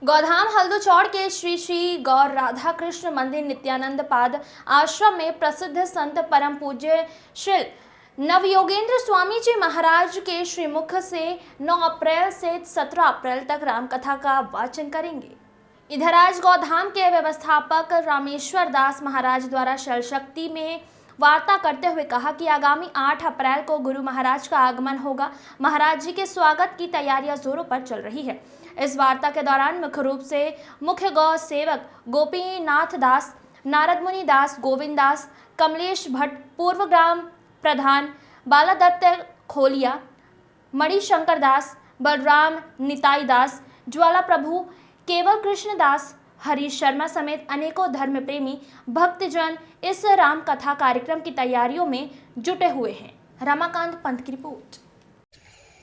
गौधाम हल्दूचौड़ के श्री श्री गौर राधा कृष्ण मंदिर नित्यानंद पाद आश्रम में प्रसिद्ध संत परम पूज्य श्री नवयोगेंद्र स्वामी जी महाराज के श्रीमुख से 9 अप्रैल से 17 अप्रैल तक रामकथा का वाचन करेंगे। इधर आज गौधाम के व्यवस्थापक रामेश्वर दास महाराज द्वारा शल शक्ति में वार्ता करते हुए कहा कि आगामी 8 अप्रैल को गुरु महाराज का आगमन होगा। महाराज जी के स्वागत की तैयारियां जोरों पर चल रही है। इस वार्ता के दौरान मुख्य रूप से मुख्य गौ सेवक गोपीनाथ दास, नारद मुनि दास, गोविंद दास, कमलेश भट्ट, पूर्व ग्राम प्रधान बालादत्त खोलिया, मणिशंकर दास, बलराम निताई दास, ज्वाला प्रभु, केवल कृष्ण दास, हरीश शर्मा समेत अनेकों धर्म प्रेमी भक्तजन इस राम कथा कार्यक्रम की तैयारियों में जुटे हुए हैं। रमाकांत पंत की रिपोर्ट।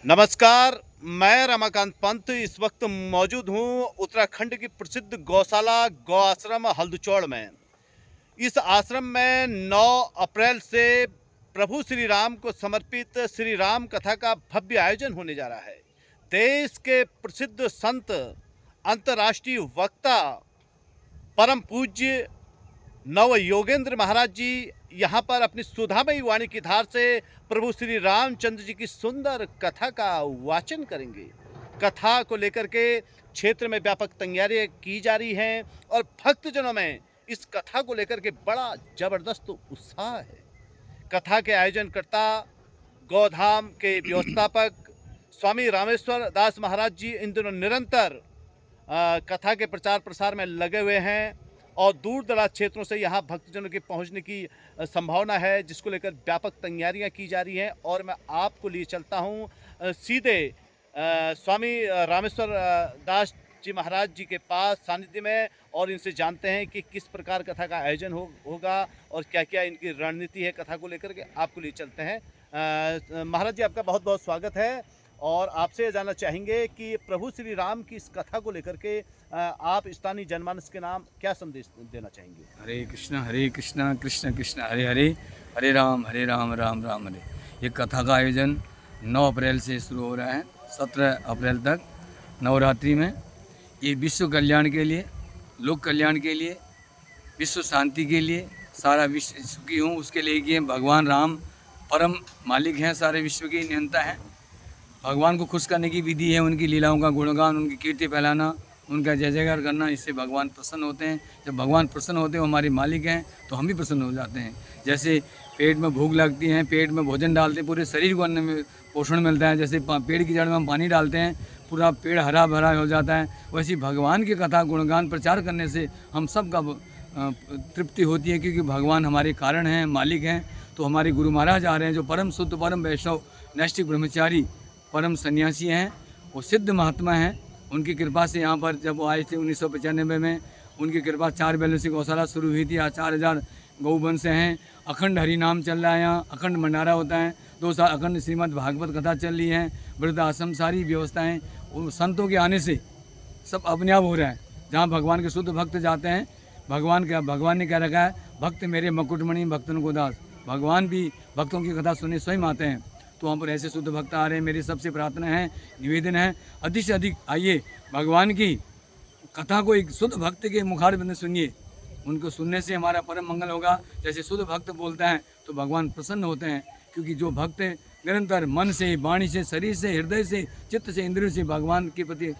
नमस्कार, मैं रमाकांत पंत इस वक्त मौजूद हूं उत्तराखंड की प्रसिद्ध गौशाला गौ आश्रम हल्दूचौड़ में। इस आश्रम में 9 अप्रैल से प्रभु श्री राम को समर्पित श्री राम कथा का भव्य आयोजन होने जा रहा है। देश के प्रसिद्ध संत, अंतर्राष्ट्रीय वक्ता, परम पूज्य नव योगेंद्र महाराज जी यहाँ पर अपनी सुधामयी वाणी की धार से प्रभु श्री रामचंद्र जी की सुंदर कथा का वाचन करेंगे। कथा को लेकर के क्षेत्र में व्यापक तैयारियां की जा रही हैं और भक्तजनों में इस कथा को लेकर के बड़ा जबरदस्त उत्साह है। कथा के आयोजनकर्ता गौधाम के व्यवस्थापक स्वामी रामेश्वर दास महाराज जी इन दिनों निरंतर कथा के प्रचार प्रसार में लगे हुए हैं और दूर दराज क्षेत्रों से यहाँ भक्तजनों के पहुँचने की संभावना है, जिसको लेकर व्यापक तैयारियां की जा रही हैं। और मैं आपको लिए चलता हूँ सीधे स्वामी रामेश्वर दास जी महाराज जी के पास सानिध्य में और इनसे जानते हैं कि किस प्रकार कथा का आयोजन होगा और क्या क्या इनकी रणनीति है कथा को लेकर के। आपको लिए चलते हैं। महाराज जी, आपका बहुत बहुत स्वागत है और आपसे जानना चाहेंगे कि प्रभु श्री राम की इस कथा को लेकर के आप स्थानीय जनमानस के नाम क्या संदेश देना चाहेंगे? हरे कृष्णा कृष्ण कृष्ण हरे हरे, हरे राम राम राम हरे। ये कथा का आयोजन 9 अप्रैल से शुरू हो रहा है 17 अप्रैल तक नवरात्रि में। ये विश्व कल्याण के लिए, लोक कल्याण के लिए, विश्व शांति के लिए, सारा विश्व सुखी हूँ उसके लिए कि भगवान राम परम मालिक हैं, सारे विश्व के नियंता हैं। भगवान को खुश करने की विधि है उनकी लीलाओं का गुणगान, उनकी कीर्ति फैलाना, उनका जय जयकार करना। इससे भगवान प्रसन्न होते हैं। जब भगवान प्रसन्न होते हैं, वो हमारे मालिक हैं, तो हम भी प्रसन्न हो जाते हैं। जैसे पेट में भूख लगती है, पेट में भोजन डालते हैं, पूरे शरीर को अन्न में पोषण मिलता है। जैसे पेड़ की जड़ में हम पानी डालते हैं, पूरा पेड़ हरा भरा हो जाता है। वैसे भगवान की कथा गुणगान प्रचार करने से हम सब का तृप्ति होती है, क्योंकि भगवान हमारे कारण हैं, मालिक हैं। तो हमारे गुरु महाराज आ रहे हैं जो परम शुद्ध, परम वैष्णव, नैष्ठिक ब्रह्मचारी, परम सन्यासी हैं, वो सिद्ध महात्मा हैं। उनकी कृपा से यहाँ पर जब वो आए थे 1995 में, उनकी कृपा 4 बैलों से गौशाला शुरू हुई थी। आज 4000 गौवंश हैं। अखंड हरि नाम चल रहा है, यहाँ अखंड भंडारा होता है। 2 साल अखंड श्रीमद् भागवत कथा चल रही है। वृद्ध आश्रम, सारी व्यवस्थाएँ संतों के आने से सब अपने आप हो रहा है। जहाँ भगवान के शुद्ध भक्त जाते हैं, भगवान ने क्या रखा है, भक्त मेरे मुकुटमणि भक्तन को दास। भगवान भी भक्तों की कथा सुनने स्वयं आते हैं। तो वहाँ पर ऐसे शुद्ध भक्त आ रहे हैं। मेरी सबसे प्रार्थना है, निवेदन है, अधिक से अधिक आइए, भगवान की कथा को एक शुद्ध भक्त के मुखारबिंद सुनिए। उनको सुनने से हमारा परम मंगल होगा। जैसे शुद्ध भक्त बोलता है तो भगवान प्रसन्न होते हैं, क्योंकि जो भक्त निरंतर मन से, वाणी से, शरीर से, हृदय से, चित्त से, इंद्रियों से भगवान के प्रति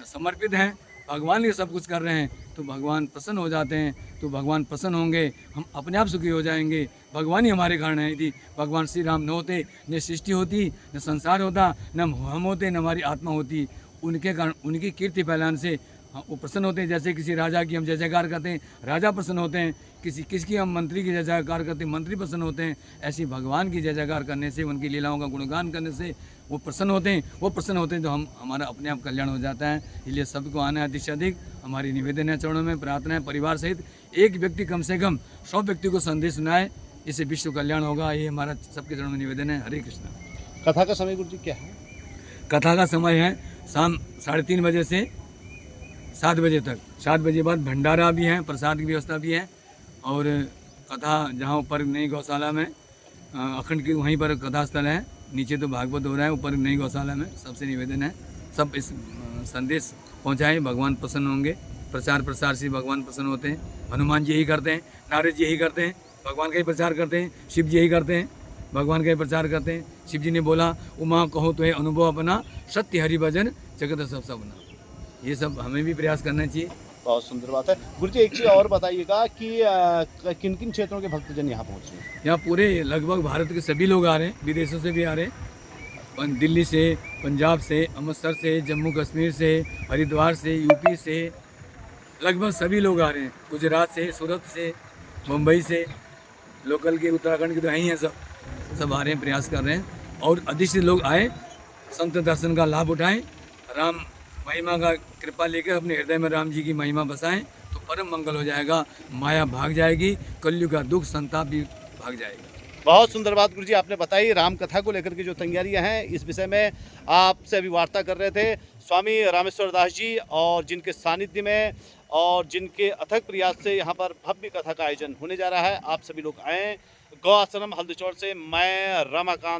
समर्पित हैं, भगवान ये सब कुछ कर रहे हैं, तो भगवान प्रसन्न हो जाते हैं। तो भगवान प्रसन्न होंगे, हम अपने आप सुखी हो जाएंगे। भगवान ही हमारे कारण है। यदि भगवान श्री राम न होते, न सृष्टि होती, न संसार होता, न हम होते, न हमारी आत्मा होती। उनके कारण, उनकी कीर्ति फैलाने से वो प्रसन्न होते हैं। जैसे किसी राजा की हम जय जयकार करते हैं, राजा प्रसन्न होते हैं। किसकी हम मंत्री की जय जयकार करते हैं, मंत्री प्रसन्न होते हैं। ऐसी भगवान की जय जयकार करने से, उनकी लीलाओं का गुणगान करने से वो प्रसन्न होते हैं। वो प्रसन्न होते हैं तो हमारा अपने आप कल्याण हो जाता है। इसलिए सबको आना है अधिक से अधिक। हमारी निवेदन है, चरणों में प्रार्थना है, परिवार सहित एक व्यक्ति कम से कम 100 व्यक्ति को संदेश सुनाए, इससे विश्व कल्याण होगा। ये हमारा सबके चरणों में निवेदन है। हरे कृष्णा। कथा का समय गुरु जी क्या है? कथा का समय है शाम 3:30 बजे से 7 बजे तक। 7 बजे बाद भंडारा भी है, प्रसाद की व्यवस्था भी है। और कथा जहाँ ऊपर नई गौशाला में अखंड की, वहीं पर कथा स्थल है। नीचे तो भागवत हो रहा है, ऊपर नई गौशाला में। सबसे निवेदन है, सब इस संदेश पहुँचाएं, भगवान प्रसन्न होंगे। प्रचार प्रसार से भगवान प्रसन्न होते हैं। हनुमान जी यही करते हैं, नारद जी यही करते हैं, भगवान का ही प्रचार करते हैं। शिव जी यही करते हैं, भगवान का ही प्रचार करते हैं। शिव जी ने बोला, उमा कहो तो है अनुभव अपना, सत्य हरि भजन जगत सब सबना। ये सब हमें भी प्रयास करना चाहिए। बहुत सुंदर बात है। गुरु जी एक चीज़ और बताइएगा कि किन किन क्षेत्रों के भक्तजन यहाँ पहुँच रहे हैं? यहाँ पूरे लगभग भारत के सभी लोग आ रहे हैं, विदेशों से भी आ रहे हैं, दिल्ली से, पंजाब से, अमृतसर से, जम्मू कश्मीर से, हरिद्वार से, यूपी से, लगभग सभी लोग आ रहे हैं। गुजरात से, सूरत से, मुंबई से, लोकल के उत्तराखंड के तो यहीं हैं, सब आ रहे हैं, प्रयास कर रहे हैं। और अधिक से लोग आए, संत दर्शन का लाभ उठाएं, राम महिमा का कृपा लेकर अपने हृदय में राम जी की महिमा बसाएं, तो परम मंगल हो जाएगा, माया भाग जाएगी, कलयुग का दुख संताप भी भाग जाएगा। बहुत सुंदर बात गुरु जी आपने बताई। राम कथा को लेकर के जो तैयारियां हैं, इस विषय में आपसे अभी वार्ता कर रहे थे स्वामी रामेश्वर दास जी, और जिनके सानिध्य में और जिनके अथक प्रयास से यहाँ पर भव्य कथा का आयोजन होने जा रहा है। आप सभी लोग आएँ। गौ आश्रम हल्दचौड़ से मैं रमाकांत